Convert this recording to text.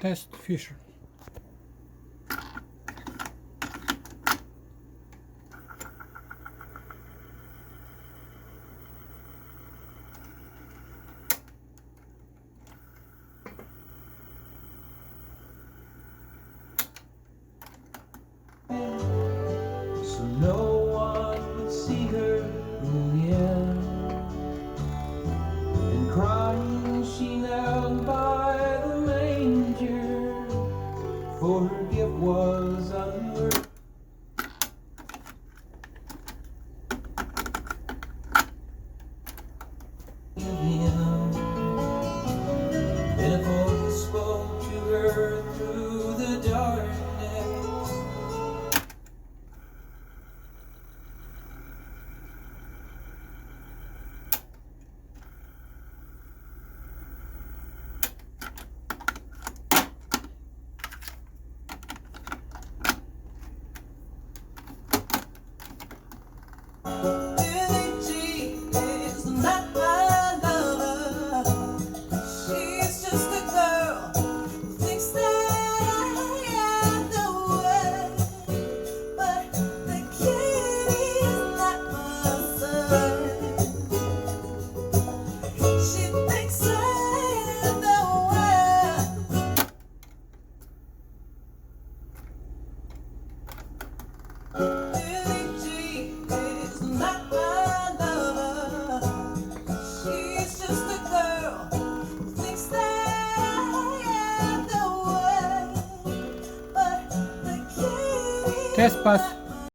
test Fisher. So no one would see her in the end. And crying she knelt by the manger, for her gift was unworthy. And a voice spoke to her through the darkness. Test pass.